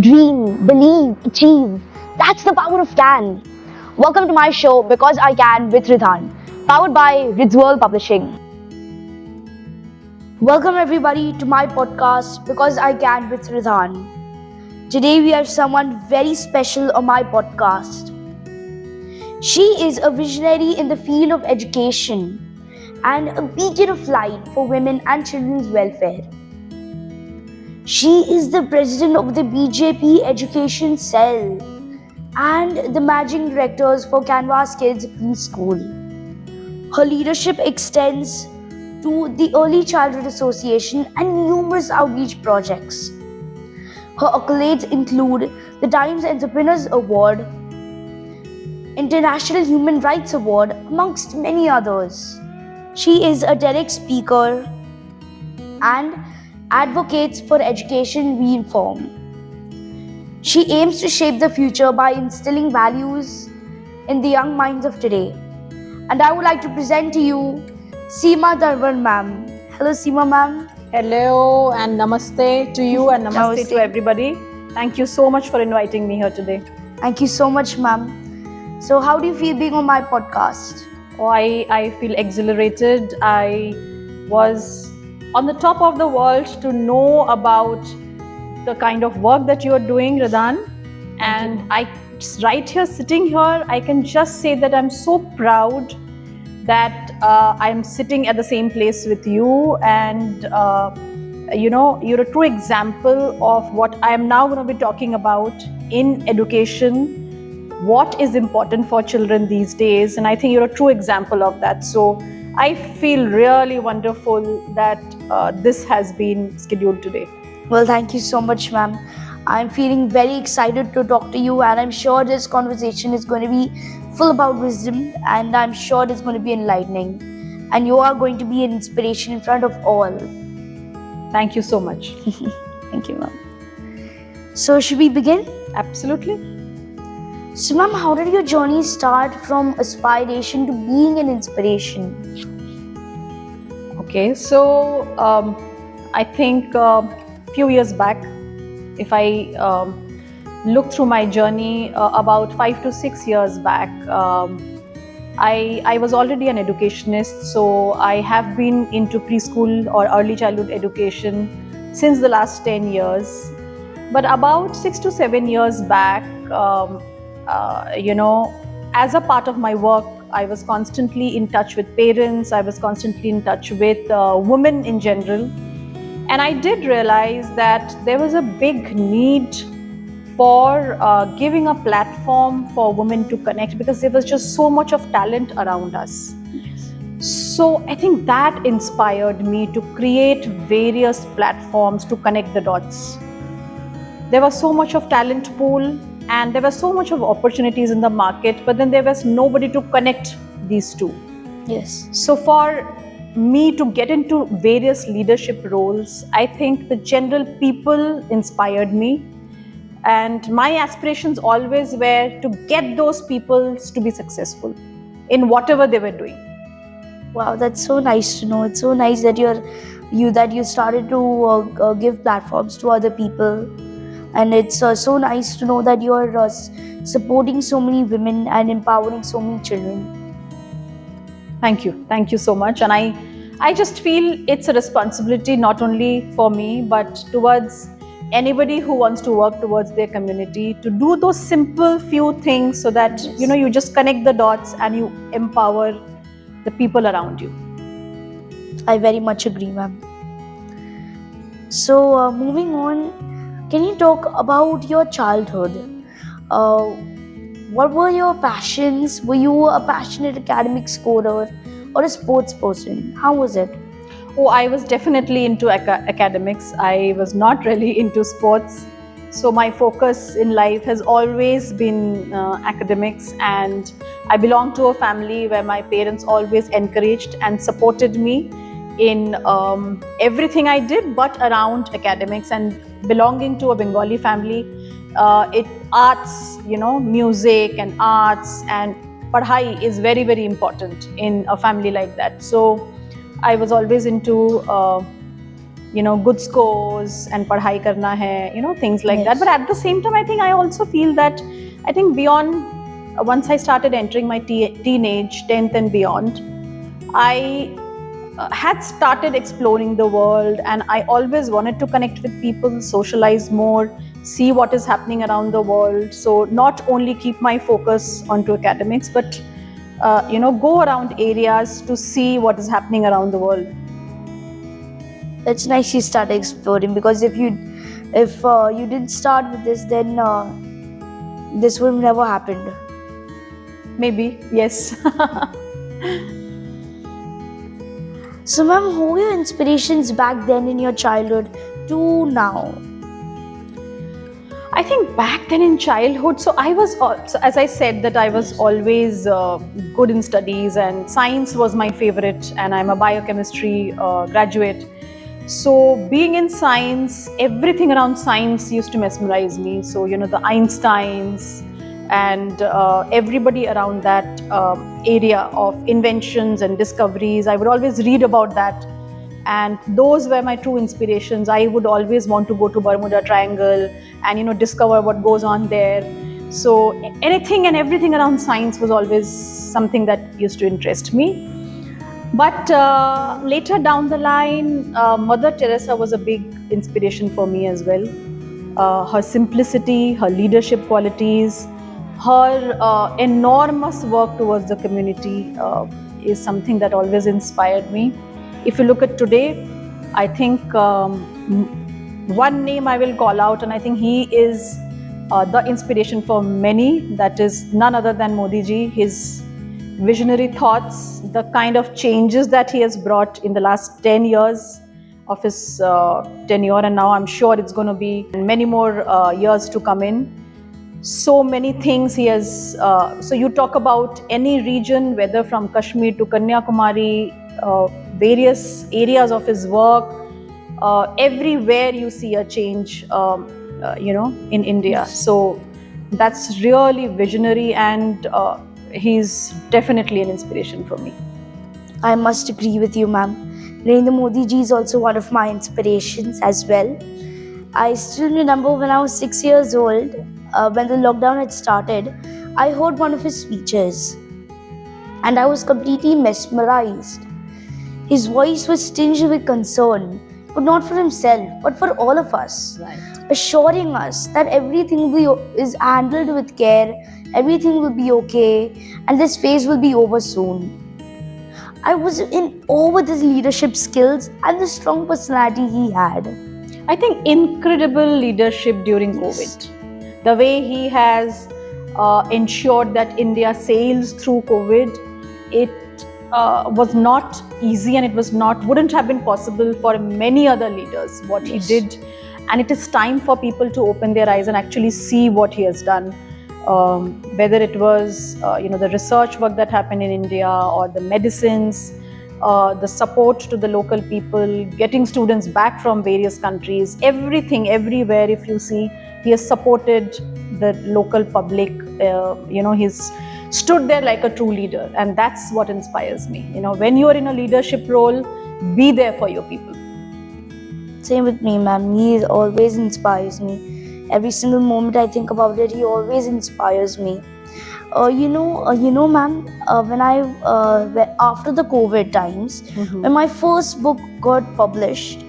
Dream, believe, achieve. That's the power of Can. Welcome to my show Because I Can with Ridhan, powered by Ridzworld Publishing. Welcome everybody to my podcast Because I Can with Ridhan. Today we have someone very special on my podcast. She is a visionary in the field of education and a beacon of light for women and children's welfare. She is the president of the BJP Education Cell and the managing directors for Canvas Kids Preschool. Her leadership extends to the Early Childhood Association and numerous outreach projects. Her accolades include the Times Entrepreneurs Award, International Human Rights Award, amongst many others. She is a TEDx speaker and advocates for education reform. She aims to shape the future by instilling values in the young minds of today. And I would like to present to you Seema Darwan ma'am. Hello Seema ma'am. Hello and namaste to you and namaste Namaste. to everybody. Thank you so much for inviting me here today. Thank you so much ma'am. So how do you feel being on my podcast? Oh, I feel exhilarated. I was on the top of the world to know about the kind of work that you are doing, Radhan. And right here, sitting here, I can just say that I'm so proud that I'm sitting at the same place with you. And, you're a true example of what I am now going to be talking about in education. What is important for children these days, and I think you're a true example of that. So I feel really wonderful that this has been scheduled today. Well, thank you so much ma'am. I'm feeling very excited to talk to you, and I'm sure this conversation is going to be full about wisdom, and I'm sure it's going to be enlightening, and you are going to be an inspiration in front of all. Thank you so much. Thank you ma'am. So should we begin? Absolutely. So ma'am, how did your journey start from aspiration to being an inspiration? Okay, so I think a few years back, if I look through my journey about 5 to 6 years back, I was already an educationist, so I have been into preschool or early childhood education since the last 10 years. But about 6 to 7 years back, as a part of my work, I was constantly in touch with parents, I was constantly in touch with women in general. And I did realize that there was a big need for giving a platform for women to connect, because there was just so much of talent around us. So I think that inspired me to create various platforms to connect the dots. There was so much of talent pool, and there was so much of opportunities in the market, but then there was nobody to connect these two. Yes. So for me to get into various leadership roles, I think the general people inspired me, and my aspirations always were to get those people to be successful in whatever they were doing. Wow, that's so nice to know. It's so nice that you started to give platforms to other people, and it's so nice to know that you're supporting so many women and empowering so many children. Thank you so much. And I just feel it's a responsibility not only for me but towards anybody who wants to work towards their community, to do those simple few things so that Yes. you just connect the dots and you empower the people around you. I very much agree, ma'am. So moving on, can you talk about your childhood? What were your passions? Were you a passionate academic scholar or a sports person? How was it? Oh, I was definitely into academics. I was not really into sports. So my focus in life has always been academics, and I belong to a family where my parents always encouraged and supported me in everything I did but around academics. And belonging to a Bengali family, arts, music and arts and padhai is very, very important in a family like that. So I was always into good scores and padhai karna hai, things like that. Yes. But at the same time, I think I also feel that I think beyond, once I started entering my teenage, 10th and beyond, I had started exploring the world, and I always wanted to connect with people, socialize more, see what is happening around the world. So not only keep my focus onto academics, but go around areas to see what is happening around the world. It's nice you started exploring, because if you didn't start with this, then this would have never happened. Maybe, yes. So, ma'am, who were your inspirations back then in your childhood to now? I think back then in childhood, so I was, so as I said, that I was always good in studies, and science was my favorite, and I'm a biochemistry graduate. So being in science, everything around science used to mesmerize me. So, the Einsteins and everybody around that area of inventions and discoveries, I would always read about that. And those were my true inspirations. I would always want to go to Bermuda Triangle and discover what goes on there. So anything and everything around science was always something that used to interest me. But later down the line, Mother Teresa was a big inspiration for me as well. Her simplicity, her leadership qualities, her enormous work towards the community is something that always inspired me. If you look at today, I think one name I will call out, and I think he is the inspiration for many. That is none other than Modi ji. His visionary thoughts, the kind of changes that he has brought in the last 10 years of his tenure, and now I'm sure it's going to be many more years to come in. So many things he has. So you talk about any region, whether from Kashmir to Kanyakumari, various areas of his work, everywhere you see a change, in India. So that's really visionary, and he's definitely an inspiration for me. I must agree with you, ma'am. Narendra Modi ji is also one of my inspirations as well. I still remember when I was 6 years old, when the lockdown had started, I heard one of his speeches and I was completely mesmerized. His voice was tinged with concern, but not for himself, but for all of us, Right. assuring us that everything is handled with care, everything will be okay, and this phase will be over soon. I was in awe with his leadership skills and the strong personality he had. I think incredible leadership during Yes. COVID. The way he has ensured that India sails through COVID, it was not easy, and it wouldn't have been possible for many other leaders what Yes. he did. And it is time for people to open their eyes and actually see what he has done. Whether it was the research work that happened in India, or the medicines, the support to the local people, getting students back from various countries, everything, everywhere, if you see, he has supported the local public. He's stood there like a true leader, and that's what inspires me. When you're in a leadership role, be there for your people. Same with me, ma'am. He always inspires me. Every single moment I think about it, he always inspires me. Ma'am, after the COVID times, when my first book got published,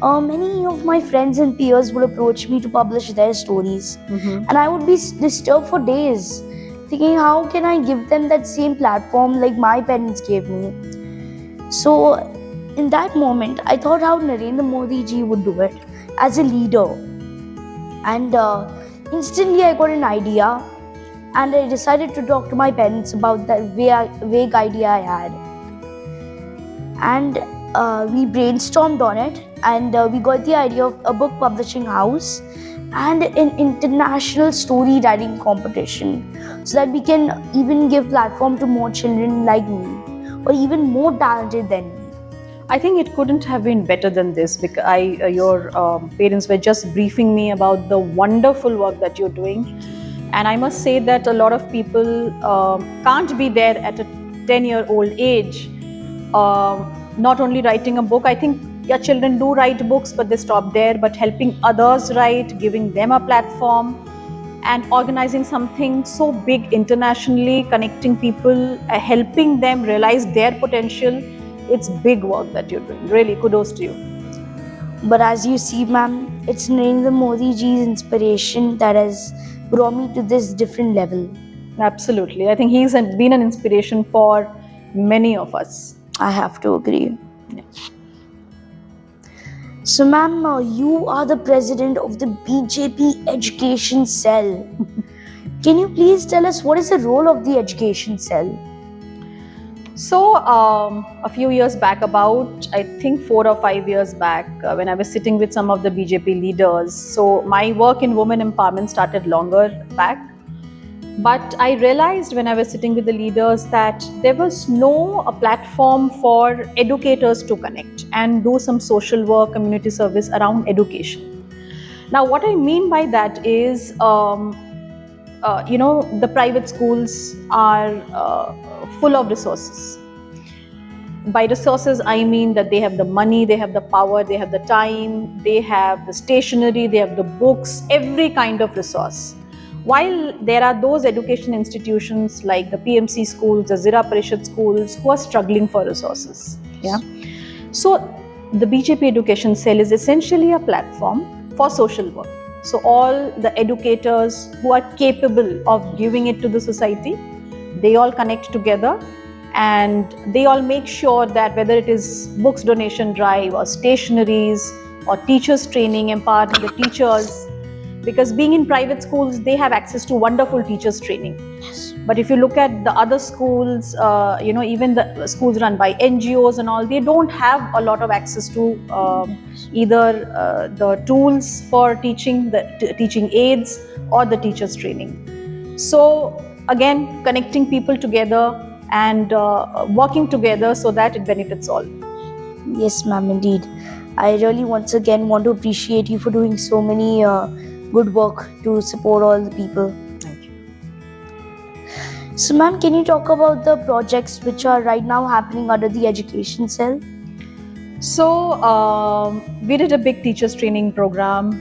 many of my friends and peers would approach me to publish their stories, and I would be disturbed for days, thinking how can I give them that same platform like my parents gave me. So in that moment, I thought how Narendra Modi ji would do it as a leader, and instantly I got an idea, and I decided to talk to my parents about that vague idea I had, and we brainstormed on it, and we got the idea of a book publishing house and an international story writing competition, so that we can even give platform to more children like me, or even more talented than me. I think it couldn't have been better than this, because your parents were just briefing me about the wonderful work that you're doing. And I must say that a lot of people can't be there at a 10-year-old age, not only writing a book. I think your children do write books, but they stop there. But helping others write, giving them a platform, and organizing something so big internationally, connecting people, helping them realize their potential. It's big work that you're doing. Really, kudos to you. But as you see, ma'am, it's Narendra Modi ji's inspiration that has brought me to this different level. Absolutely. I think he's been an inspiration for many of us. I have to agree. So, ma'am, you are the president of the BJP Education Cell. Can you please tell us what is the role of the Education Cell? So, a few years back, about I think 4 or 5 years back, when I was sitting with some of the BJP leaders, so my work in women empowerment started longer back. But I realized when I was sitting with the leaders that there was no a platform for educators to connect and do some social work, community service around education. Now, what I mean by that is, the private schools are full of resources. By resources, I mean that they have the money, they have the power, they have the time, they have the stationery, they have the books, every kind of resource. While there are those education institutions like the PMC schools, the Zira Parishad schools, who are struggling for resources. Yeah. So the BJP Education Cell is essentially a platform for social work. So all the educators who are capable of giving it to the society, they all connect together and they all make sure that whether it is books donation drive or stationaries or teachers training, empowering the teachers, because being in private schools, they have access to wonderful teachers training. Yes. But if you look at the other schools, even the schools run by NGOs and all, they don't have a lot of access to either the tools for teaching, the teaching aids, or the teachers training. So again, connecting people together and working together so that it benefits all. Yes, ma'am, indeed. I really once again want to appreciate you for doing so many good work to support all the people. Thank you. So, ma'am, can you talk about the projects which are right now happening under the Education Cell? So we did a big teachers training program,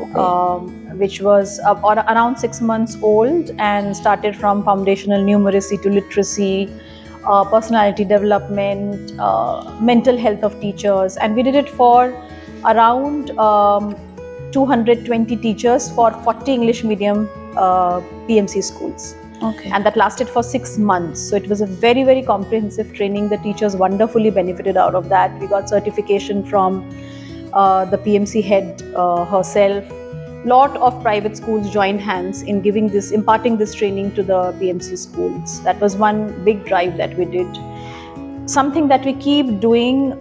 which was around 6 months old and started from foundational numeracy to literacy, personality development, mental health of teachers, and we did it for around 220 teachers for 40 English medium PMC schools. Okay. And that lasted for 6 months. So it was a very, very comprehensive training. The teachers wonderfully benefited out of that. We got certification from the PMC head herself. Lot of private schools joined hands in imparting this training to the PMC schools. That was one big drive that we did. Something that we keep doing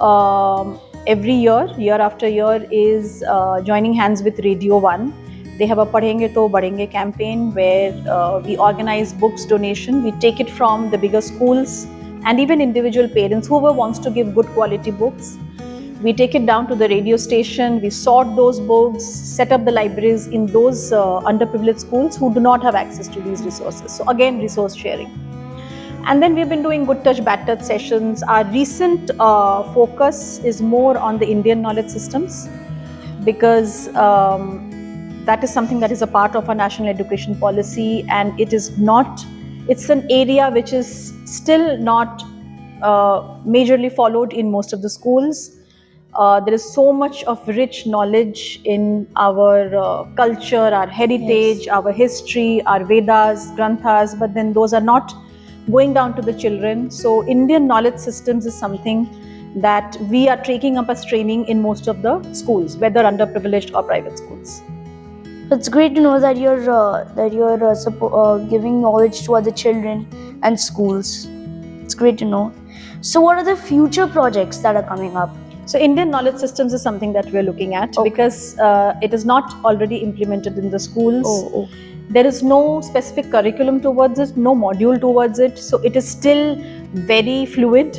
every year after year, is joining hands with Radio 1. They have a Padhenge to Badhenge campaign where we organize books donation. We take it from the bigger schools and even individual parents, whoever wants to give good quality books. We take it down to the radio station, we sort those books, set up the libraries in those underprivileged schools who do not have access to these resources. So again, resource sharing. And then we've been doing good touch, bad touch sessions. Our recent focus is more on the Indian knowledge systems, because that is something that is a part of our national education policy, and it's an area which is still not majorly followed in most of the schools. There is so much of rich knowledge in our culture, our heritage, our history, our Vedas, Granthas, but then those are not going down to the children. So Indian knowledge systems is something that we are taking up as training in most of the schools, whether underprivileged or private schools. It's great to know that you're giving knowledge to other children and schools. It's great to know. So, what are the future projects that are coming up? So Indian knowledge systems is something that we're looking at, because it is not already implemented in the schools. There is no specific curriculum towards it, no module towards it. So it is still very fluid.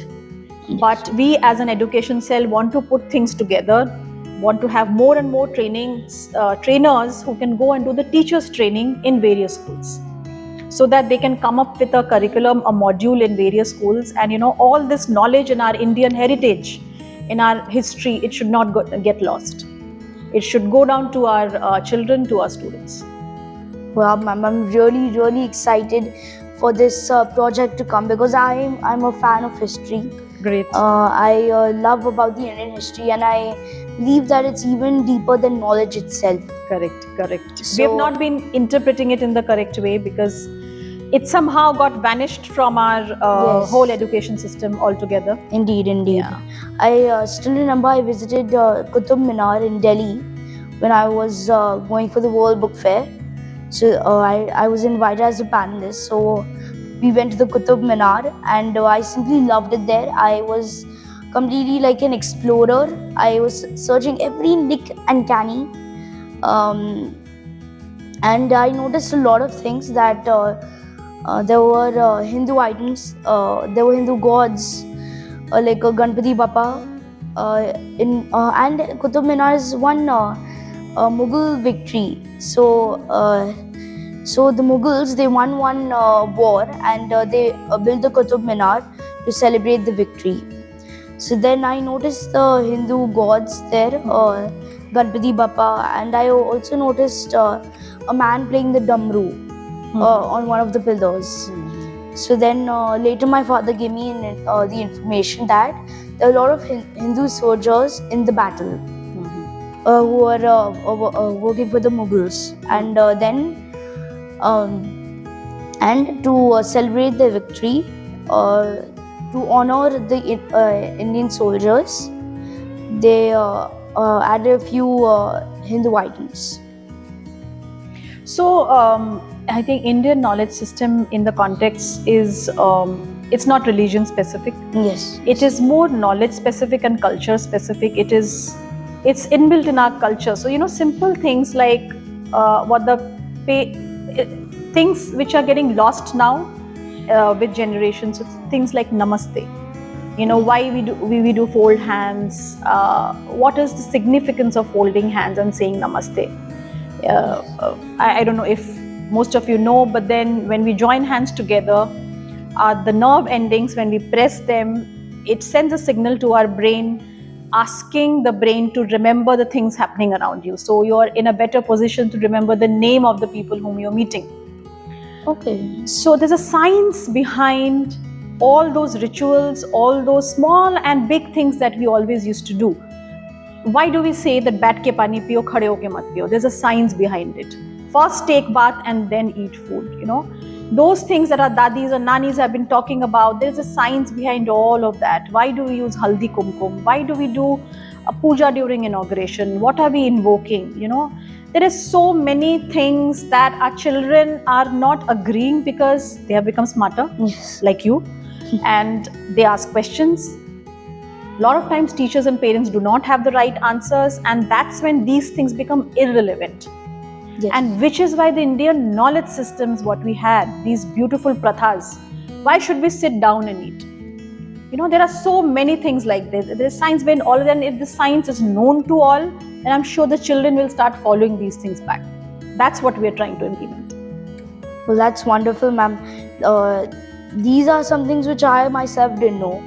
Yes. But we as an education cell want to put things together, want to have more and more trainers who can go and do the teachers training in various schools, so that they can come up with a curriculum, a module in various schools, and all this knowledge in our Indian heritage in our history, it should not get lost. It should go down to our children, to our students. Well, ma'am, I'm really, really excited for this project to come because I'm a fan of history. Great. I love about the Indian history, and I believe that it's even deeper than knowledge itself. Correct. We So- have not been interpreting it in the correct way because it somehow got vanished from our Yes. whole education system altogether. Indeed. Yeah. I still remember I visited Qutub Minar in Delhi when I was going for the World Book Fair. So I was invited as a panelist. So we went to the Qutub Minar, and I simply loved it there. I was completely like an explorer. I was searching every nick and cranny. And I noticed a lot of things that there were Hindu items, there were Hindu gods like Ganpati Bappa, and Qutub Minar is one Mughal victory. So the Mughals, they won one war, and they built the Qutub Minar to celebrate the victory. So then I noticed the Hindu gods there, Ganpati Bappa, and I also noticed a man playing the damru on one of the pillars. So then later my father gave me the information that there are a lot of Hindu soldiers in the battle who were working for the Mughals, and then and to celebrate the victory, to honor the Indian soldiers, they added a few Hindu items. So I think Indian knowledge system in the context is it's not religion specific. Yes. It is more knowledge specific and culture specific. It's inbuilt in our culture. So simple things like things which are getting lost now with generations. So things like namaste. Why we do fold hands. What is the significance of folding hands and saying namaste? I don't know if most of you know, but then when we join hands together, the nerve endings, when we press them, it sends a signal to our brain, asking the brain to remember the things happening around you. So you're in a better position to remember the name of the people whom you're meeting. Okay. So there's a science behind all those rituals, all those small and big things that we always used to do. Why do we say that baith ke pani piyo, khade hoke mat piyo? There's a science behind it. First take bath and then eat food. Those things that our dadis or nanis have been talking about, there's a science behind all of that. Why do we use haldi kumkum? Why do we do a puja during inauguration? What are we invoking? There is so many things that our children are not agreeing because they have become smarter, Yes. like you, and they ask questions. A lot of times teachers and parents do not have the right answers, and that's when these things become irrelevant. Yes. And which is why the Indian knowledge systems, what we had, these beautiful prathas, why should we sit down and eat? There are so many things like this. There's science behind all of them. If the science is known to all, then I'm sure the children will start following these things back. That's what we're trying to implement. Well, that's wonderful, ma'am. These are some things which I myself didn't know.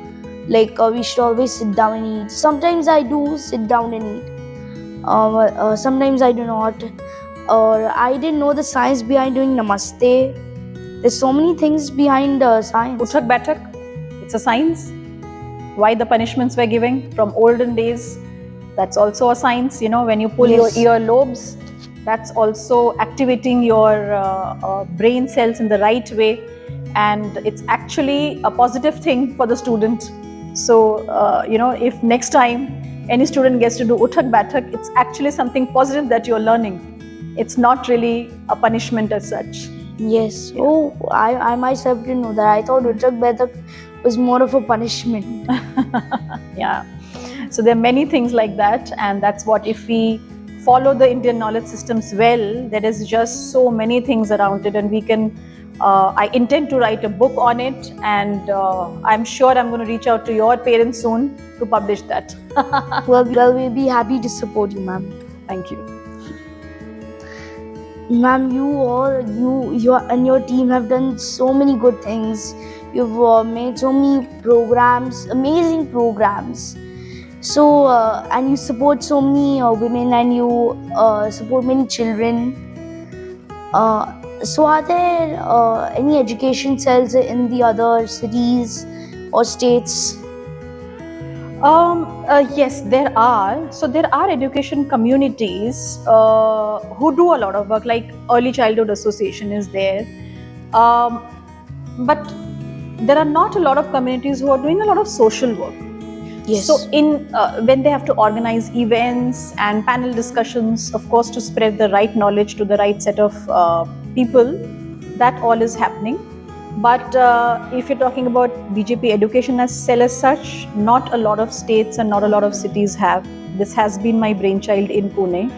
Like we should always sit down and eat. Sometimes I do sit down and eat. Sometimes I do not. Or I didn't know the science behind doing namaste. There's so many things behind science. Uthak Baitak, it's a science. Why the punishments were given from olden days, that's also a science. When you pull Yes. your earlobes, that's also activating your brain cells in the right way, and it's actually a positive thing for the student. So if next time any student gets to do Uthak Baitak, it's actually something positive that you're learning. It's not really a punishment as such. Yes. Oh, I myself didn't know that. I thought Uthak Baitak was more of a punishment. Yeah. So there are many things like that, and that's what, if we follow the Indian knowledge systems well, there is just so many things around it, and we can. I intend to write a book on it, and I'm sure I'm going to reach out to your parents soon to publish that. Well, we'll be happy to support you, ma'am. Thank you. Ma'am, you and your team have done so many good things. You've made so many programs, amazing programs, So, and you support so many women, and you support many children. So, are there any education cells in the other cities or states? Yes, there are. So there are education communities who do a lot of work, like Early Childhood Association is there. Um, but there are not a lot of communities who are doing a lot of social work. Yes. So in when they have to organize events and panel discussions, of course, to spread the right knowledge to the right set of people, that all is happening. But if you're talking about BJP education as cell as such, not a lot of states and not a lot of cities have. This has been my brainchild in Pune.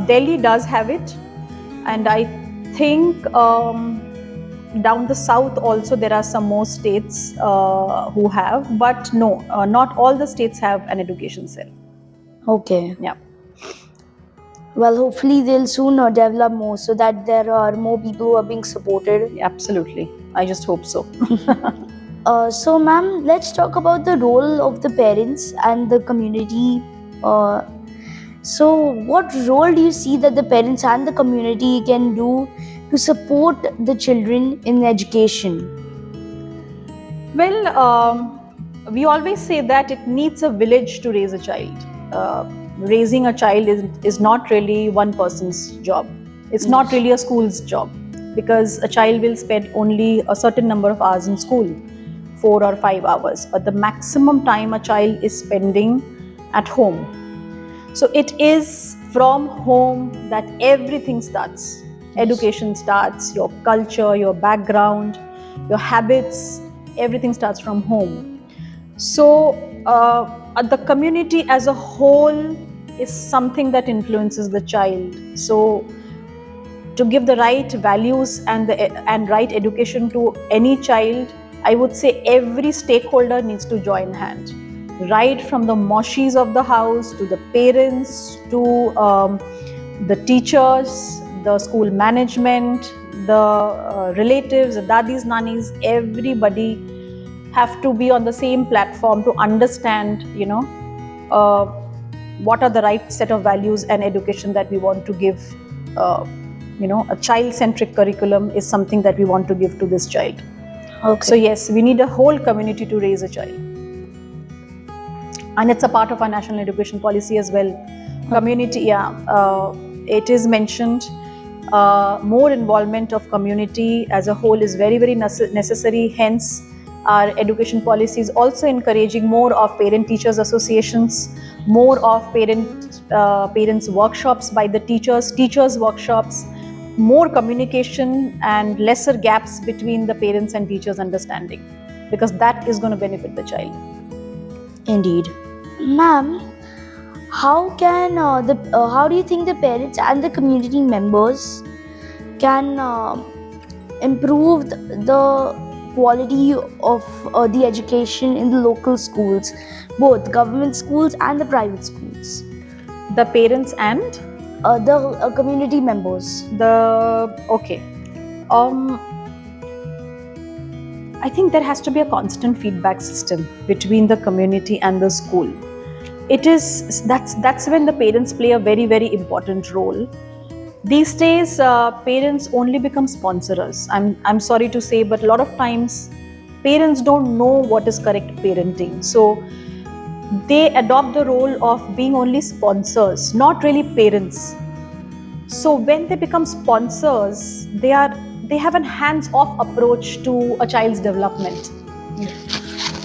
Delhi does have it, and I think down the south also there are some more states who have, but no, not all the states have an education cell. Okay. Yeah. Well, hopefully they'll soon develop more so that there are more people who are being supported. Absolutely. I just hope so. So, ma'am, let's talk about the role of the parents and the community. So, what role do you see that the parents and the community can do to support the children in education? Well, we always say that it needs a village to raise a child. Raising a child is not really one person's job. It's not really a school's job, because a child will spend only a certain number of hours in school, 4 or 5 hours, but the maximum time a child is spending at home. So it is from home that everything starts. Education starts, your culture, your background, your habits, everything starts from home. So the community as a whole is something that influences the child. So to give the right values and right education to any child, I would say every stakeholder needs to join hand, right from the moshis of the house to the parents to the teachers, the school management, the relatives, the dadis, nanis. Everybody have to be on the same platform to understand, what are the right set of values and education that we want to give. A child-centric curriculum is something that we want to give to this child. Okay. So yes, we need a whole community to raise a child. And it's a part of our national education policy as well. Community, it is mentioned. More involvement of community as a whole is very, very necessary. Hence, our education policy is also encouraging more of parent-teachers associations, more of parents workshops by the teachers workshops, more communication and lesser gaps between the parents and teachers understanding, because that is going to benefit the child. Indeed. Ma'am, how do you think the parents and the community members can improve the quality of the education in the local schools, both government schools and the private schools? The parents and the community members. I think there has to be a constant feedback system between the community and the school. That's when the parents play a very, very important role. These days, parents only become sponsors. I'm sorry to say, but a lot of times parents don't know what is correct parenting. So they adopt the role of being only sponsors, not really parents. So when they become sponsors, they have a hands-off approach to a child's development.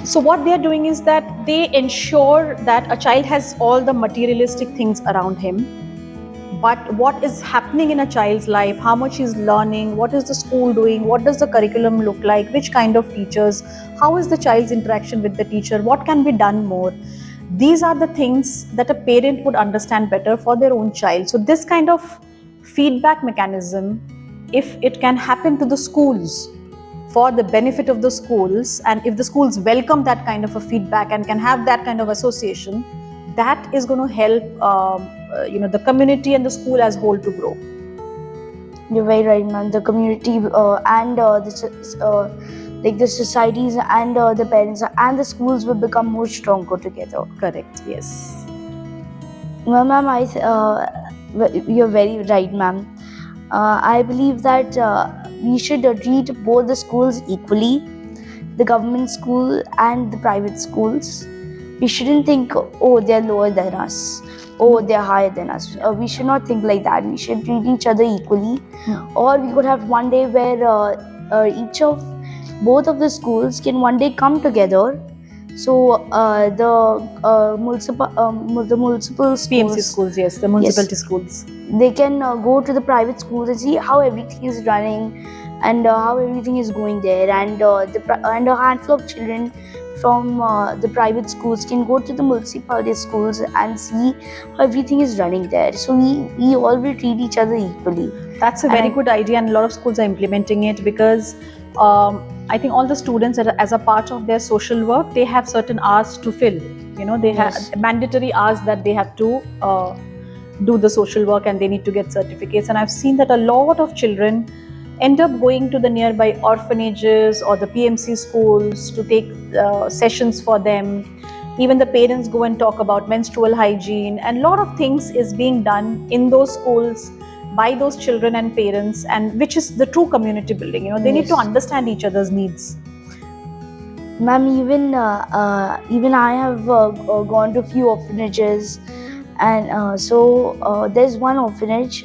So what they are doing is that they ensure that a child has all the materialistic things around him, but what is happening in a child's life, how much he's learning, what is the school doing, what does the curriculum look like, which kind of teachers, how is the child's interaction with the teacher, what can be done more. These are the things that a parent would understand better for their own child. So this kind of feedback mechanism, if it can happen to the schools for the benefit of the schools, and if the schools welcome that kind of a feedback and can have that kind of association, that is going to help the community and the school as whole to grow. You're very right, ma'am. The community and like the societies and the parents and the schools will become more stronger together. Correct. Yes. Well, ma'am, you're very right, ma'am. I believe that we should treat both the schools equally, the government school and the private schools. We shouldn't think, oh, they're lower than us, oh, they're higher than us. We should not think like that. We should treat each other equally. Or we could have one day where both of the schools can one day come together. So the municipal PMC schools, schools, yes, the municipality schools. they can go to the private schools and see how everything is running and how everything is going there, and and a handful of children from the private schools can go to the municipality schools and see how everything is running there. So we all will treat each other equally. That's a very And- good idea, and a lot of schools are implementing it because I think all the students, as a part of their social work, they have certain hours to fill. You know, they Yes. have mandatory hours that they have to do the social work, and they need to get certificates. And I've seen that a lot of children end up going to the nearby orphanages or the PMC schools to take sessions for them. Even the parents go and talk about menstrual hygiene, and a lot of things is being done in those schools by those children and parents, and which is the true community building. You know, they need to Yes. understand each other's needs. Ma'am, even I have gone to a few orphanages, and so there's one orphanage,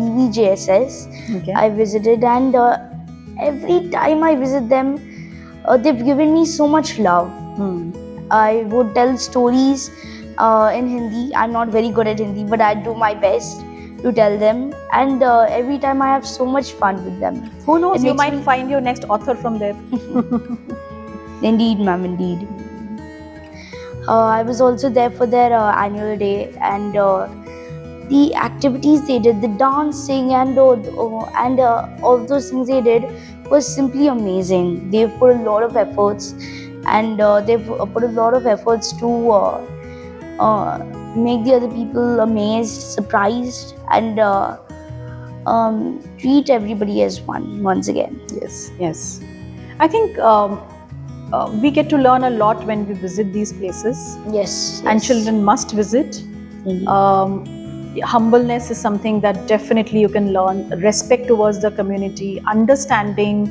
BVJSS. Okay. I visited, and every time I visit them, they've given me so much love. I would tell stories in Hindi. I'm not very good at Hindi, but I do my best to tell them, and every time I have so much fun with them. Who knows, It you makes might me- find your next author from there. Indeed, ma'am, indeed. I was also there for their annual day, and the activities they did, the dancing and all those things they did was simply amazing. They've put a lot of efforts, and they've put a lot of efforts to make the other people amazed, surprised, and treat everybody as one once again. Yes, yes. I think we get to learn a lot when we visit these places, Yes, and yes. children must visit. Indeed. Humbleness is something that definitely you can learn. Respect towards the community, understanding,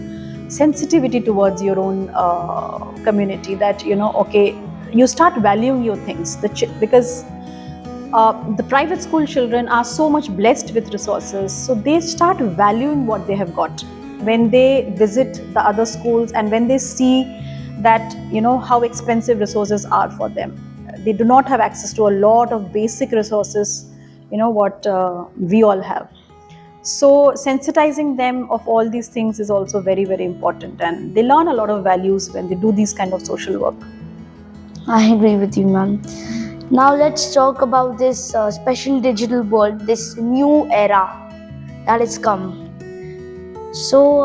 sensitivity towards your own community. That, you know, okay, you start valuing your things. Because the private school children are so much blessed with resources, so they start valuing what they have got when they visit the other schools, and when they see that, you know, how expensive resources are for them. They do not have access to a lot of basic resources, you know, what we all have. So sensitizing them of all these things is also very, very important, and they learn a lot of values when they do these kind of social work. I agree with you, ma'am. Now let's talk about this special digital world, this new era that has come. So,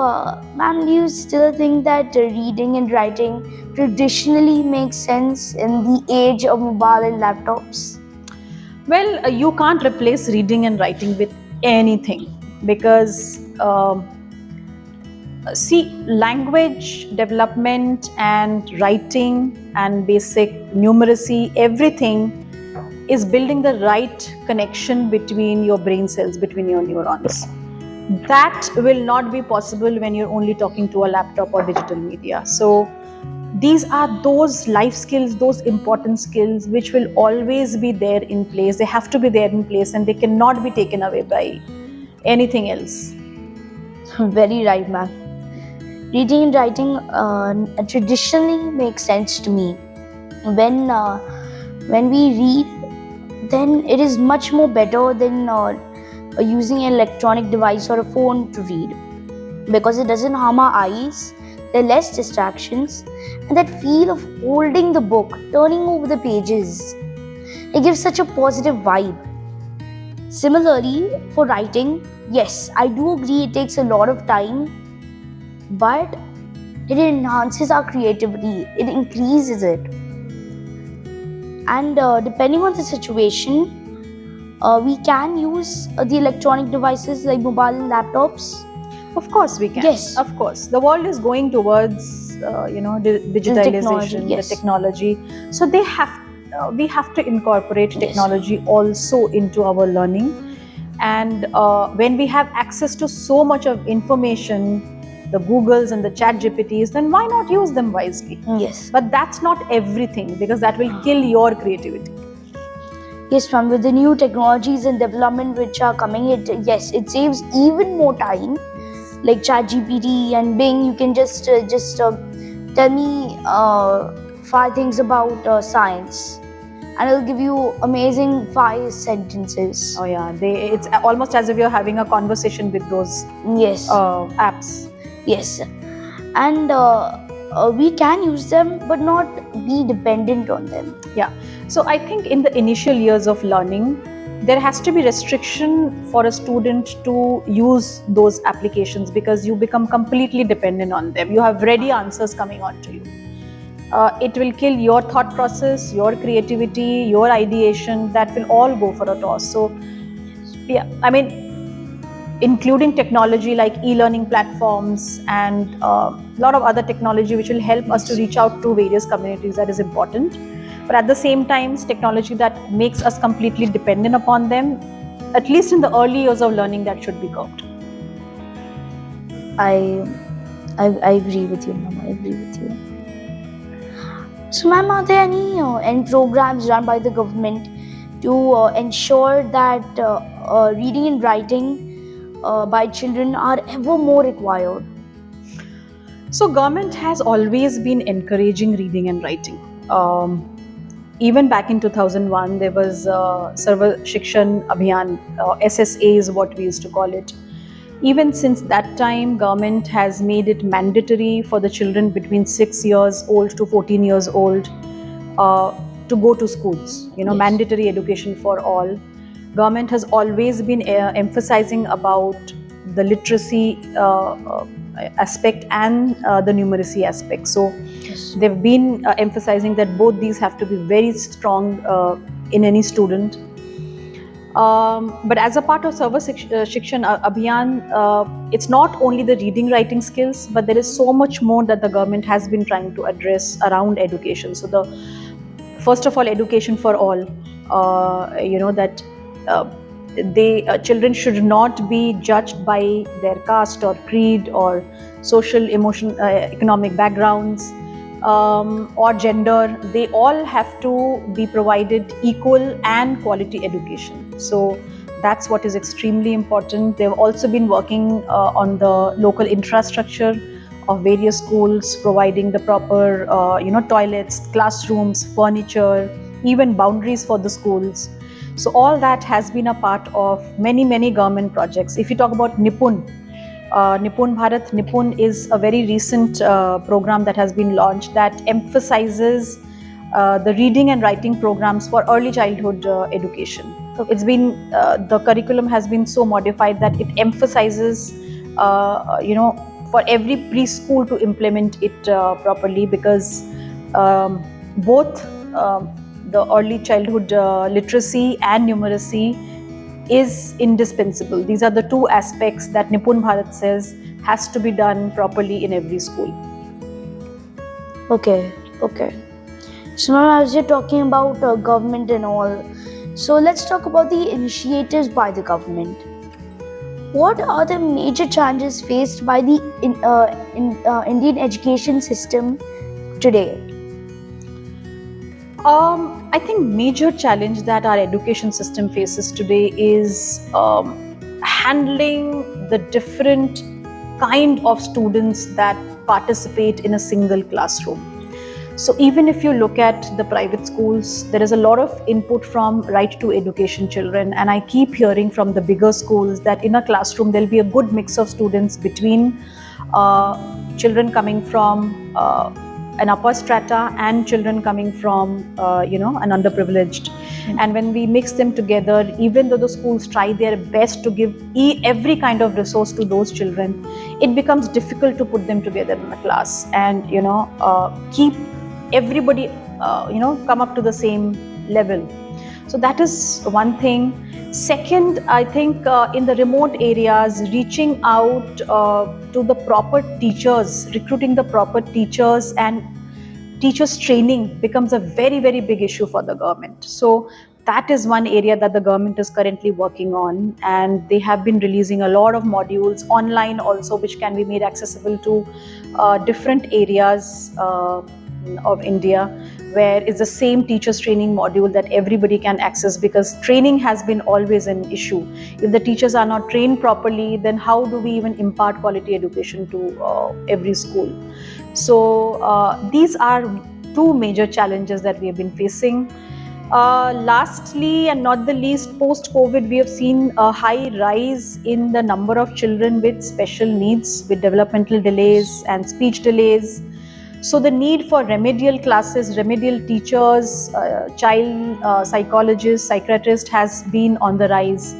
ma'am, do you still think that reading and writing traditionally makes sense in the age of mobile and laptops? Well, you can't replace reading and writing with anything, because see, language development and writing and basic numeracy, everything is building the right connection between your brain cells, between your neurons. That will not be possible when you're only talking to a laptop or digital media. So these are those life skills, those important skills which will always be there in place. They have to be there in place, and they cannot be taken away by anything else. Very right, ma'am. Reading and writing traditionally makes sense to me. When we read, then it is much more better than using an electronic device or a phone to read, because it doesn't harm our eyes. There are less distractions, and that feel of holding the book, turning over the pages, it gives such a positive vibe. Similarly, for writing, yes, I do agree it takes a lot of time, but it enhances our creativity, it increases it. And depending on the situation, we can use the electronic devices like mobile and laptops. Of course we can. Yes. Of course. The world is going towards digitalization, yes. the technology. So we have to incorporate Yes. technology also into our learning. And when we have access to so much of information, the Googles and the Chat GPTs, then why not use them wisely? Yes. But that's not everything, because that will kill your creativity. Yes, ma'am. With the new technologies and development which are coming, it saves even more time. Like ChatGPT and Bing, you can just tell me 5 things about science, and it'll give you amazing 5 sentences. Oh yeah, it's almost as if you're having a conversation with those Yes, apps. yes, and we can use them, but not be dependent on them. Yeah. So I think in the initial years of learning, there has to be restriction for a student to use those applications, because you become completely dependent on them. You have ready answers coming on to you. It will kill your thought process, your creativity, your ideation. That will all go for a toss. So yeah, I mean, including technology like e-learning platforms and a lot of other technology which will help us to reach out to various communities, that is important. But at the same time, technology that makes us completely dependent upon them, at least in the early years of learning, that should be curbed. I agree with you, ma'am. I agree with you. So, ma'am, are there any programs run by the government to ensure that reading and writing by children are ever more required? So government has always been encouraging reading and writing. Even back in 2001, there was Sarva Shikshan Abhiyan, SSA is what we used to call it. Even since that time, government has made it mandatory for the children between 6 years old to 14 years old to go to schools. Yes. Mandatory education for all. Government has always been emphasizing about the literacy aspect and the numeracy aspect. So Yes. they've been emphasizing that both these have to be very strong in any student. But as a part of Sarva Shikshan Abhiyan, it's not only the reading writing skills, but there is so much more that the government has been trying to address around education. So first of all, education for all. That children should not be judged by their caste or creed or social, economic backgrounds, or gender. They all have to be provided equal and quality education. So that's what is extremely important. They've also been working on the local infrastructure of various schools, providing the proper toilets, classrooms, furniture, even boundaries for the schools. So all that has been a part of many government projects. If you talk about Nipun Bharat, Nipun is a very recent program that has been launched that emphasizes the reading and writing programs for early childhood education. It's been the curriculum has been so modified that it emphasizes for every preschool to implement it properly, because both the early childhood literacy and numeracy is indispensable. These are the two aspects that Nipun Bharat says has to be done properly in every school. Okay. So, ma'am, as you're talking about government and all, so let's talk about the initiatives by the government. What are the major challenges faced by the Indian education system today? I think major challenge that our education system faces today is handling the different kind of students that participate in a single classroom. So even if you look at the private schools, there is a lot of input from right to education children, and I keep hearing from the bigger schools that in a classroom there'll be a good mix of students between children coming from an upper strata and children coming from an underprivileged. And when we mix them together, even though the schools try their best to give every kind of resource to those children, it becomes difficult to put them together in a class and keep everybody come up to the same level. So that is one thing. Second, I think in the remote areas, reaching out to the proper teachers, recruiting the proper teachers, and teachers training becomes a very, very big issue for the government. So that is one area that the government is currently working on, and they have been releasing a lot of modules online also, which can be made accessible to different areas of India, where it's the same teachers training module that everybody can access, because training has been always an issue. If the teachers are not trained properly, then how do we even impart quality education to every school? So these are two major challenges that we have been facing. Lastly, and not the least, post-COVID, we have seen a high rise in the number of children with special needs, with developmental delays and speech delays. So the need for remedial classes, remedial teachers, child psychologists, psychiatrists has been on the rise.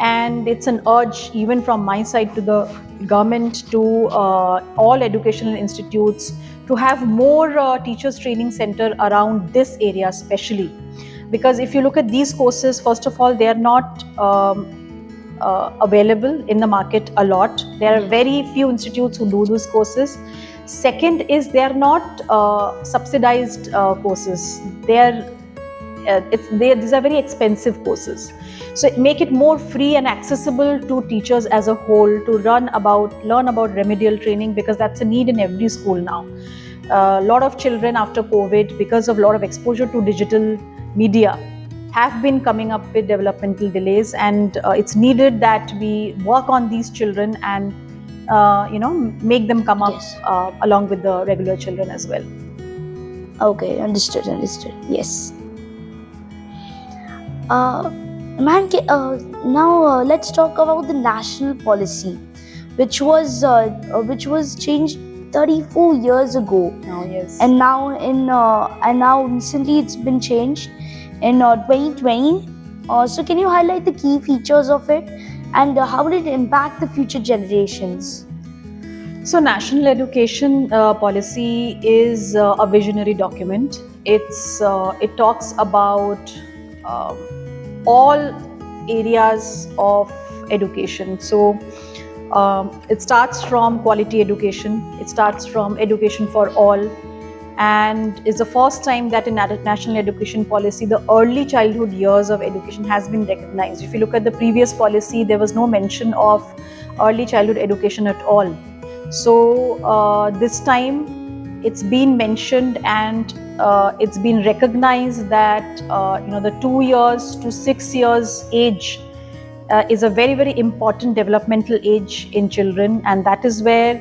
And it's an urge even from my side to the government, to all educational institutes, to have more teachers training center around this area especially. Because if you look at these courses, first of all, they are not available in the market a lot. There are very few institutes who do those courses. Second is they are not subsidized courses. These are very expensive courses. So make it more free and accessible to teachers as a whole to learn about remedial training, because that's a need in every school now. A lot of children after COVID, because of a lot of exposure to digital media, have been coming up with developmental delays, and it's needed that we work on these children and make them come up Yes. along with the regular children as well. Okay, understood. Yes. Man, now let's talk about the national policy, which was changed 34 years ago, Now, yes. and now recently it's been changed in 2020. So can you highlight the key features of it, and how will it impact the future generations? So, national education policy is a visionary document. It talks about all areas of education. So, it starts from quality education. It starts from education for all, and it's the first time that in national education policy, the early childhood years of education has been recognized. If you look at the previous policy, there was no mention of early childhood education at all. So this time it's been mentioned, and it's been recognized that the 2 years to 6 years age is a very, very important developmental age in children, and that is where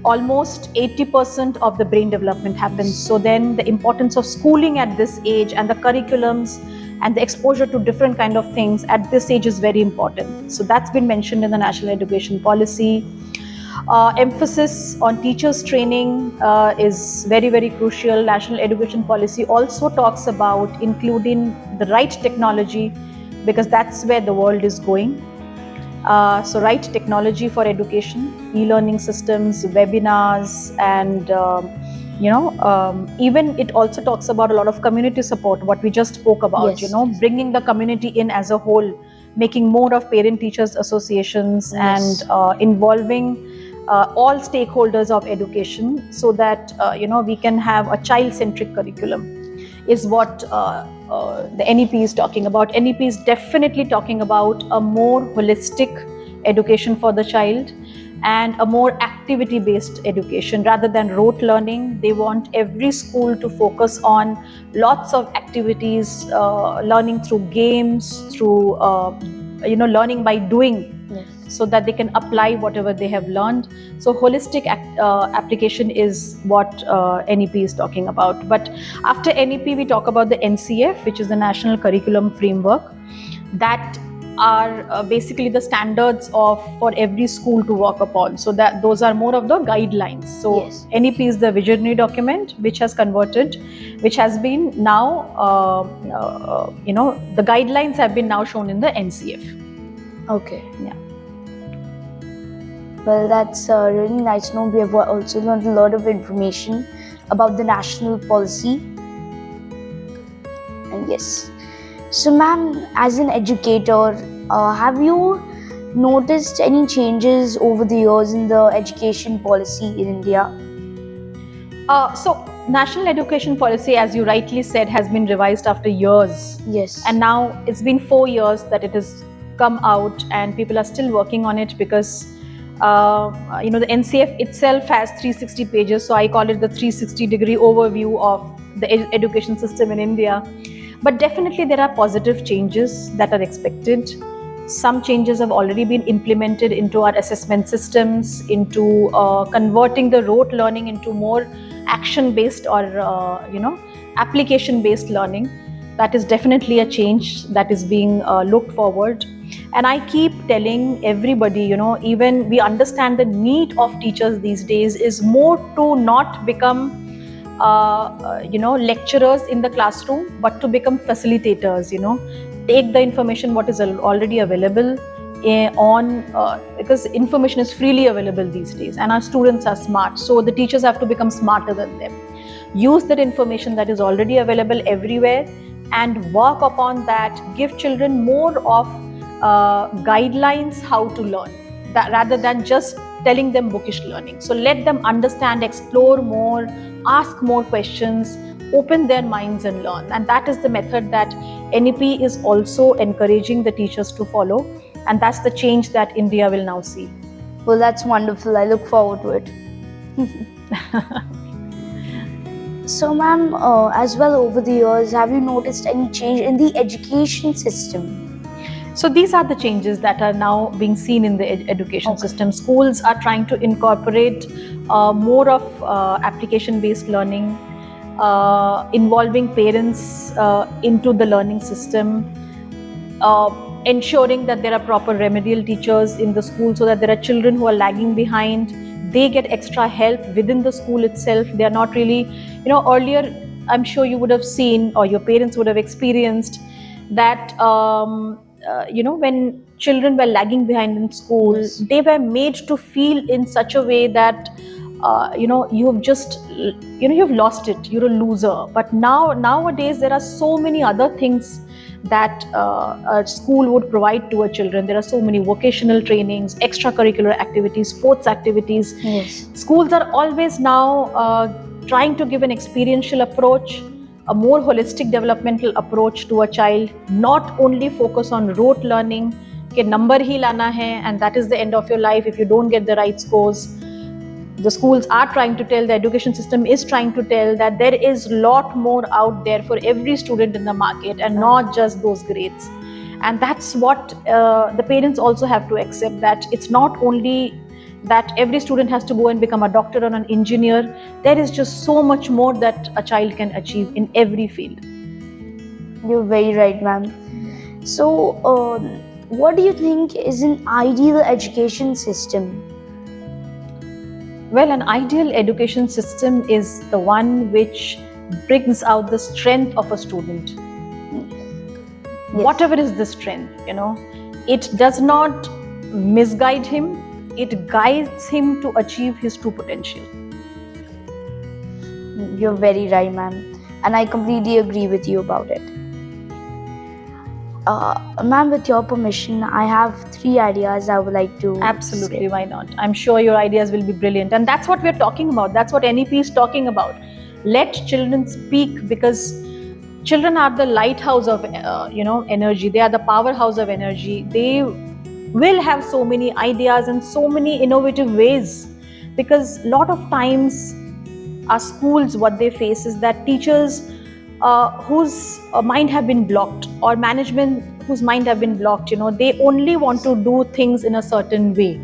almost 80% of the brain development happens. So then the importance of schooling at this age, and the curriculums and the exposure to different kind of things at this age is very important. So that's been mentioned in the national education policy. Emphasis on teachers training is very, very crucial. National education policy also talks about including the right technology, because that's where the world is going. So right technology for education, e-learning systems, webinars, and even it also talks about a lot of community support, what we just spoke about. Yes. Bringing the community in as a whole, making more of parent teachers associations, Yes. and involving all stakeholders of education, so that we can have a child-centric curriculum, is what the NEP is talking about. NEP is definitely talking about a more holistic education for the child, and a more activity-based education rather than rote learning. They want every school to focus on lots of activities, learning through games, through learning by doing, Yes. so that they can apply whatever they have learned. So holistic application is what NEP is talking about. But after NEP, we talk about the NCF, which is the National Curriculum Framework. That are basically the standards for every school to work upon. So that those are more of the guidelines. So Yes. NEP is the visionary document, which has been now, the guidelines have been now shown in the NCF. Okay. Yeah. Well, that's really nice to know. We have also learned a lot of information about the national policy. And yes. So, ma'am, as an educator, Have you noticed any changes over the years in the education policy in India? So national education policy, as you rightly said, has been revised after years. Yes. And now it's been 4 years that it has come out, and people are still working on it because the NCF itself has 360 pages. So I call it the 360-degree overview of the education system in India. But definitely there are positive changes that are expected. Some changes have already been implemented into our assessment systems, into converting the rote learning into more action-based or application-based learning. That is definitely a change that is being looked forward. And I keep telling everybody, even we understand the need of teachers these days is more to not become lecturers in the classroom, but to become facilitators. Take the information what is already available because information is freely available these days, and our students are smart, so the teachers have to become smarter than them. Use that information that is already available everywhere and work upon that. Give children more of guidelines how to learn, rather than just telling them bookish learning. So let them understand, explore more, ask more questions, open their minds and learn. And that is the method that NEP is also encouraging the teachers to follow. And that's the change that India will now see. Well, that's wonderful. I look forward to it. So, ma'am, as well over the years, have you noticed any change in the education system? So these are the changes that are now being seen in the education system. Schools are trying to incorporate more of application-based learning, involving parents into the learning system, ensuring that there are proper remedial teachers in the school so that there are children who are lagging behind. They get extra help within the school itself. They are not really, earlier, I'm sure you would have seen or your parents would have experienced that, when children were lagging behind in school, Yes. they were made to feel in such a way that, you've lost it, you're a loser. But nowadays, there are so many other things that a school would provide to a children. There are so many vocational trainings, extracurricular activities, sports activities. Yes. Schools are always now trying to give an experiential approach, a more holistic developmental approach to a child, not only focus on rote learning, ke number hi lana hai and that is the end of your life if you don't get the right scores. The schools are trying to tell, the education system is trying to tell that there is a lot more out there for every student in the market and not just those grades. And that's what the parents also have to accept, that it's not only that every student has to go and become a doctor or an engineer. There is just so much more that a child can achieve in every field. You're very right, ma'am. So, what do you think is an ideal education system? Well, an ideal education system is the one which brings out the strength of a student. Yes. Whatever is the strength, it does not misguide him, it guides him to achieve his true potential. You're very right, ma'am. And I completely agree with you about it. Ma'am, with your permission, I have 3 ideas I would like to Absolutely, say. why not? I'm sure your ideas will be brilliant. And that's what we're talking about. That's what NEP is talking about. Let children speak, because children are the lighthouse of, energy. They are the powerhouse of energy. They will have so many ideas and so many innovative ways, because a lot of times our schools, what they face is that teachers whose mind have been blocked, or management whose mind have been blocked, they only want to do things in a certain way.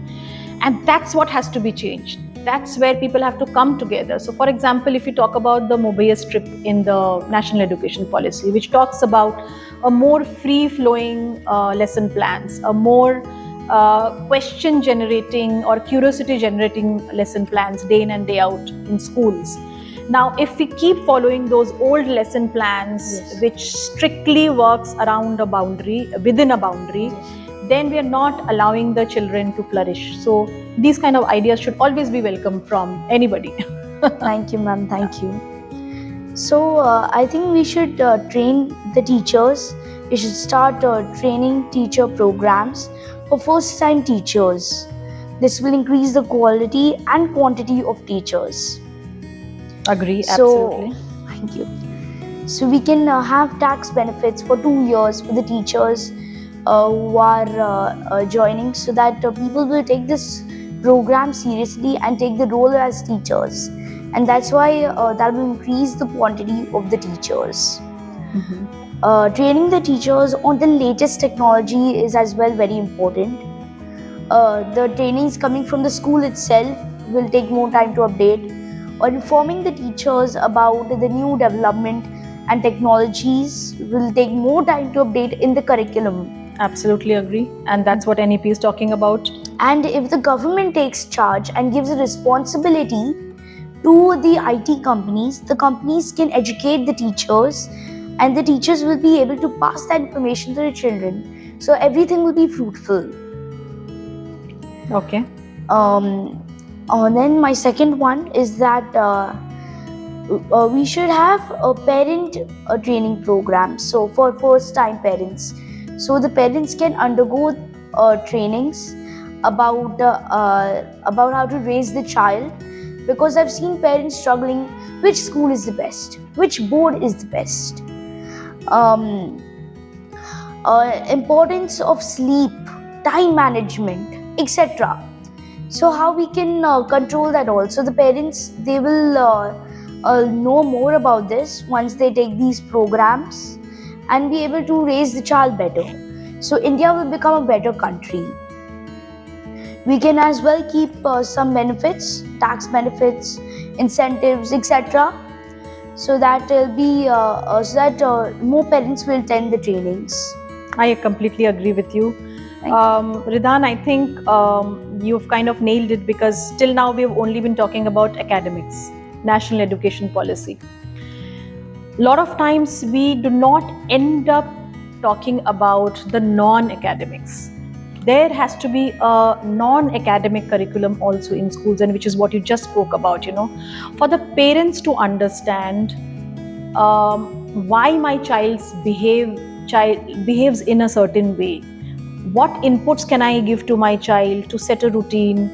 And that's what has to be changed. That's where people have to come together. So for example, if you talk about the Mobius strip in the National Education Policy, which talks about a more free-flowing lesson plans, a more question generating or curiosity generating lesson plans day in and day out in schools. Now, if we keep following those old lesson plans, Yes. which strictly works around a boundary, within a boundary, then we are not allowing the children to flourish. So these kind of ideas should always be welcome from anybody. Thank you, ma'am. Thank you. So, I think we should train the teachers it should start training teacher programs for first time teachers. This will increase the quality and quantity of teachers. Agree, So, absolutely. thank you. So, we can have tax benefits for 2 years for the teachers who are joining, so that people will take this program seriously and take the role as teachers. And that's why that will increase the quantity of the teachers. Training the teachers on the latest technology is as well very important. The trainings coming from the school itself will take more time to update, or informing the teachers about the new development and technologies will take more time to update in the curriculum. Absolutely agree. And that's what NEP is talking about. And if the government takes charge and gives a responsibility to the IT companies, the companies can educate the teachers, and the teachers will be able to pass that information to the children. So everything will be fruitful. Okay. Then my second one is that we should have a parent training program. So for first time parents, so the parents can undergo trainings about how to raise the child, because I've seen parents struggling which school is the best, which board is the best. Importance of sleep, time management, etc. So how we can control that all? So the parents, they will know more about this once they take these programs and be able to raise the child better. So India will become a better country. We can as well keep some benefits, tax benefits, incentives, etc. So that more parents will attend the trainings. I completely agree with you. Thank you. Ridan, I think you've kind of nailed it, because till now we've only been talking about academics, national education policy. A lot of times we do not end up talking about the non-academics. There has to be a non-academic curriculum also in schools, and which is what you just spoke about, for the parents to understand why my child behaves in a certain way. What inputs can I give to my child to set a routine?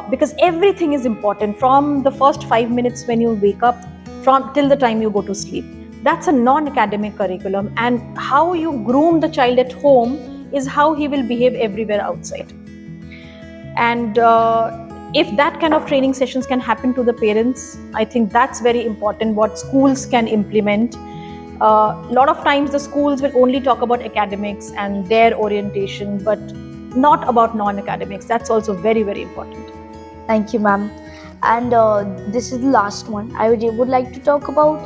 Because everything is important, from the first 5 minutes when you wake up from till the time you go to sleep. That's a non-academic curriculum, and how you groom the child at home is how he will behave everywhere outside. And if that kind of training sessions can happen to the parents, I think that's very important, what schools can implement. A lot of times the schools will only talk about academics and their orientation, but not about non-academics. That's also very, very important. Thank you, ma'am. And this is the last one. I would like to talk about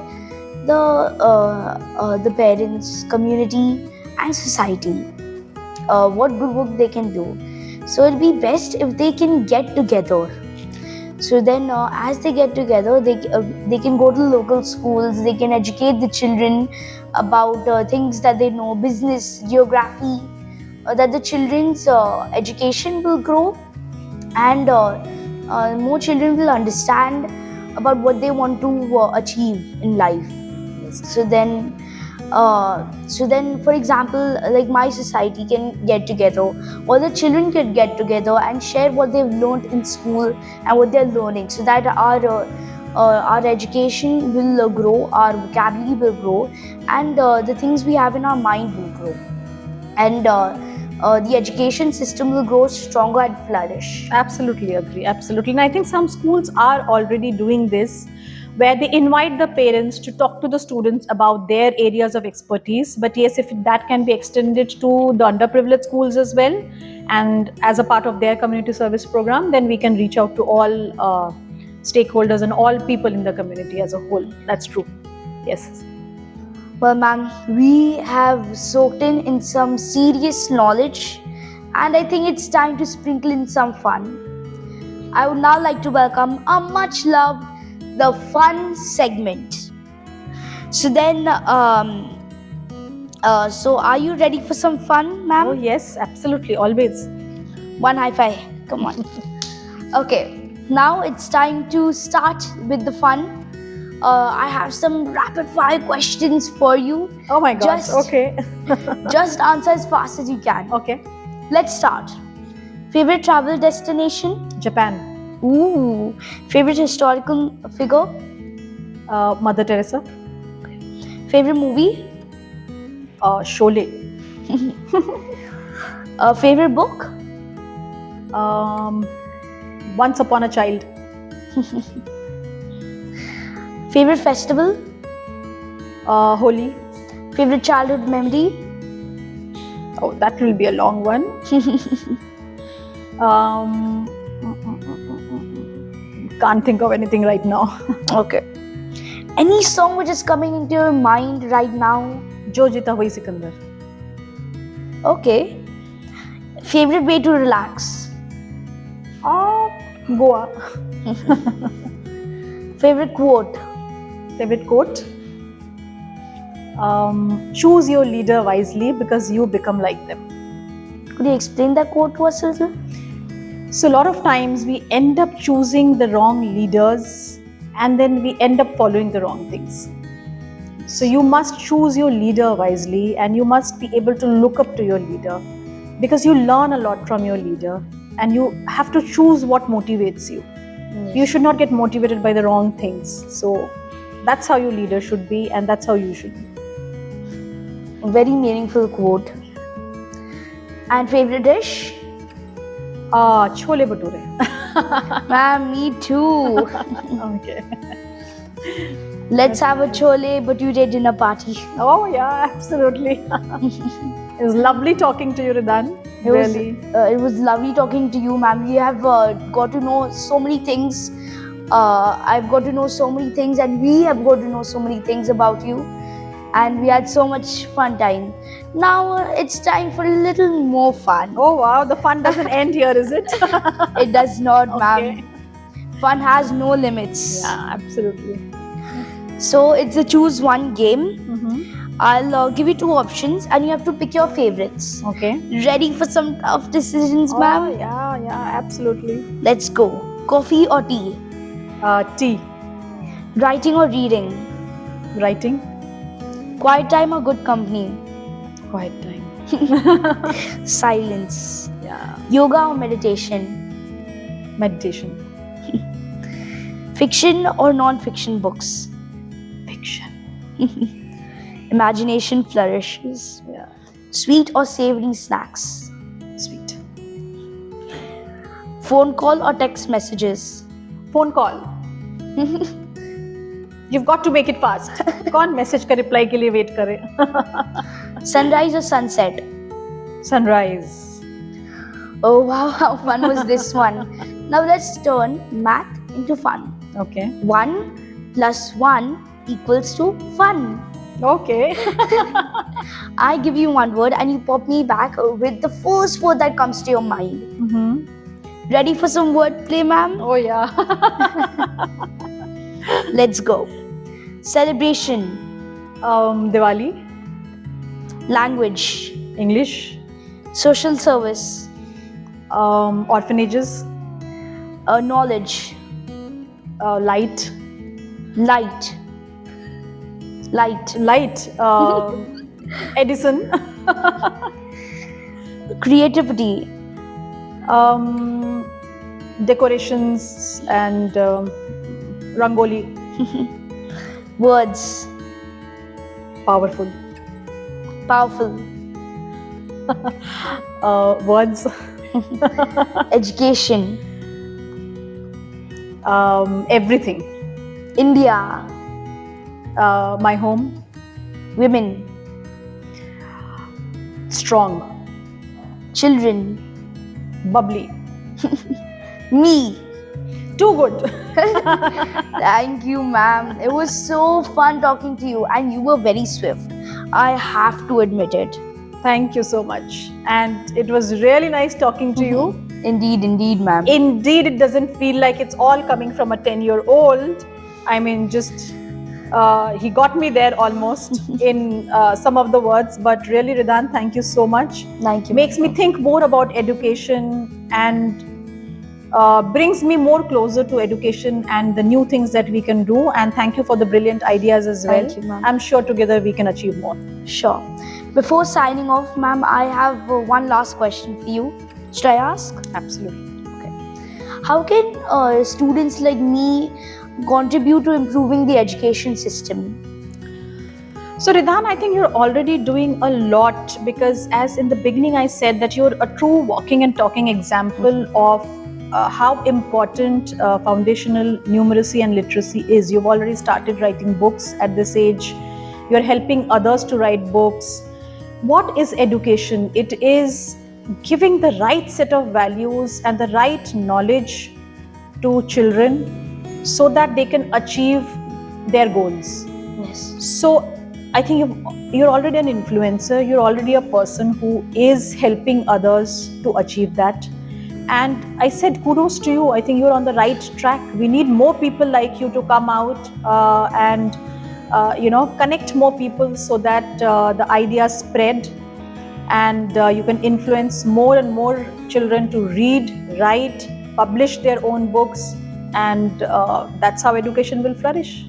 the parents, community, and society. What good work they can do. So it'll be best if they can get together. So then, as they get together, they can go to local schools. They can educate the children about things that they know, business, geography. That the children's education will grow, and more children will understand about what they want to achieve in life. So then, for example, like my society can get together, all the children can get together and share what they've learned in school and what they're learning, so that our education will grow, our vocabulary will grow, and the things we have in our mind will grow, and the education system will grow stronger and flourish. Absolutely agree. Absolutely. And I think some schools are already doing this, where they invite the parents to talk to the students about their areas of expertise. But yes, if that can be extended to the underprivileged schools as well, and as a part of their community service program, then we can reach out to all stakeholders and all people in the community as a whole. That's true. Yes. Well, ma'am, we have soaked in some serious knowledge, and I think it's time to sprinkle in some fun. I would now like to welcome a much loved the fun segment. So then, so are you ready for some fun, ma'am? Oh yes, absolutely, always. One high five. Come on. Okay, now it's time to start with the fun. I have some rapid fire questions for you. Oh my God. Just- Okay. Just answer as fast as you can. Okay. Let's start. Favorite travel destination? Japan. Ooh. Favorite historical figure? Mother Teresa. Favorite movie? Sholay. Favorite book? Once Upon a Child. Favorite festival? Holi. Favorite childhood memory? Oh, that will be a long one. Can't think of anything right now. Okay. Any song which is coming into your mind right now? Jo Jeeta Hui Sikandar. Okay. Favorite way to relax? Goa. Favorite quote? Favorite quote? Choose your leader wisely because you become like them. Could you explain that quote to us a little? So a lot of times we end up choosing the wrong leaders and then we end up following the wrong things. So you must choose your leader wisely and you must be able to look up to your leader because you learn a lot from your leader and you have to choose what motivates you. You should not get motivated by the wrong things. So that's how your leader should be and that's how you should be. Very meaningful quote. And favorite dish? Chole bhature. Ma'am, me too. Okay. Let's have a chole bhature dinner party. Oh yeah, absolutely. It was lovely talking to you, Ridan. Really. It was lovely talking to you, ma'am. We have got to know so many things. I've got to know so many things, and we have got to know so many things about you. And we had so much fun time. Now it's time for a little more fun. Oh wow, the fun doesn't end here, is it? It does not, ma'am. Okay. Fun has no limits. Yeah, absolutely. So it's a choose one game. Mm-hmm. I'll give you two options, and you have to pick your favorites. Okay. Ready for some tough decisions, ma'am? Oh, yeah, absolutely. Let's go. Coffee or tea? Tea. Writing or reading? Writing. Quiet time or good company? Quiet time. Silence. Yeah. Yoga or meditation? Meditation. Fiction or non-fiction books? Fiction. Imagination flourishes. Yeah. Sweet or savory snacks? Sweet. Phone call or text messages? Phone call. You've got to make it fast. कौन message का reply के लिए wait करे? Sunrise or sunset? Sunrise. Oh wow, how fun was this one? Now let's turn math into fun. Okay. 1 plus 1 equals to fun. Okay. I give you one word and you pop me back with the first word that comes to your mind. Mm-hmm. Ready for some wordplay, ma'am? Oh yeah. Let's go. Celebration. Diwali. Language. English. Social service. Orphanages. Knowledge. Light. Light. Light. Light. Edison. Creativity. Decorations and rangoli. Words. Powerful. Powerful. Words. Education. Everything. India. My home. Women. Strong. Children. Bubbly. Me. Too good. Thank you, ma'am. It was so fun talking to you, and you were very swift. I have to admit it. Thank you so much. And it was really nice talking to you. Indeed, ma'am. Indeed, it doesn't feel like it's all coming from a 10-year-old. I mean, just he got me there almost in some of the words. But really, Ridan, thank you so much. Thank you. Makes me think more about education and brings me more closer to education and the new things that we can do. And thank you for the brilliant ideas as well. Thank you, ma'am. I'm sure together we can achieve more. Sure. Before signing off, ma'am, I have one last question for you. Should I ask? Absolutely. How can students like me contribute to improving the education system? So Ridhan, I think you're already doing a lot, because as in the beginning I said that you're a true walking and talking example of how important foundational numeracy and literacy is. You've already started writing books at this age. You're helping others to write books. What is education? It is giving the right set of values and the right knowledge to children so that they can achieve their goals. Yes. So I think you're already an influencer. You're already a person who is helping others to achieve that. And I said kudos to you. I think you're on the right track. We need more people like you to come out and connect more people so that the ideas spread, and you can influence more and more children to read, write, publish their own books, and that's how education will flourish.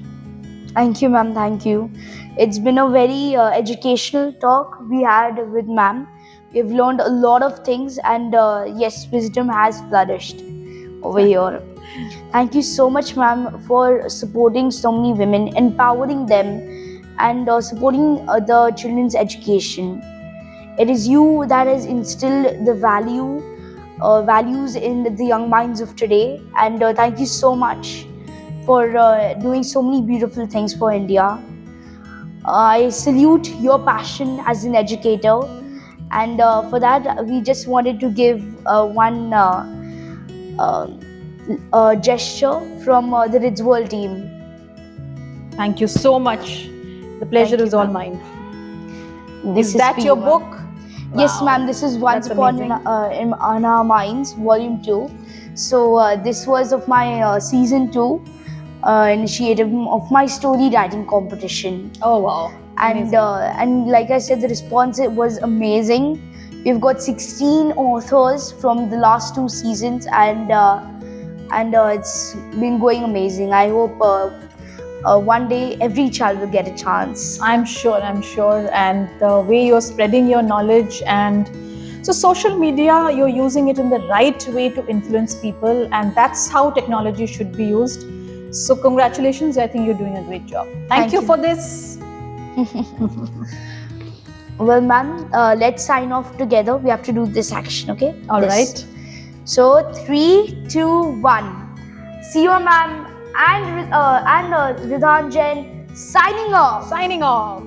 Thank you, ma'am. Thank you. It's been a very educational talk we had with ma'am. We've learned a lot of things, and yes, wisdom has flourished over here. Thank you so much, ma'am, for supporting so many women, empowering them, and supporting the children's education. It is you that has instilled the values in the young minds of today, and thank you so much for doing so many beautiful things for India. I salute your passion as an educator, and for that we just wanted to give one gesture from the Rids World team. Thank you so much. The pleasure Thank is you, all ma'am. mine. This Is that for your you, ma'am. book? Yes, Wow. ma'am. This is Once That's Upon amazing. on Our Minds, Volume 2. So this was of my Season 2 initiative of my story writing competition. Oh wow. And Amazing. and like I said, the response was amazing. We've got 16 authors from the last 2 seasons, and it's been going amazing. I hope one day every child will get a chance. I'm sure. And the way you're spreading your knowledge, and so social media, you're using it in the right way to influence people, and that's how technology should be used. So congratulations. I think you're doing a great job. Thank you you. for this. Well, ma'am, let's sign off together. We have to do this action, okay? All This. right. So 3, 2, 1. See you, ma'am, and Ridhan Jain signing off. Signing off.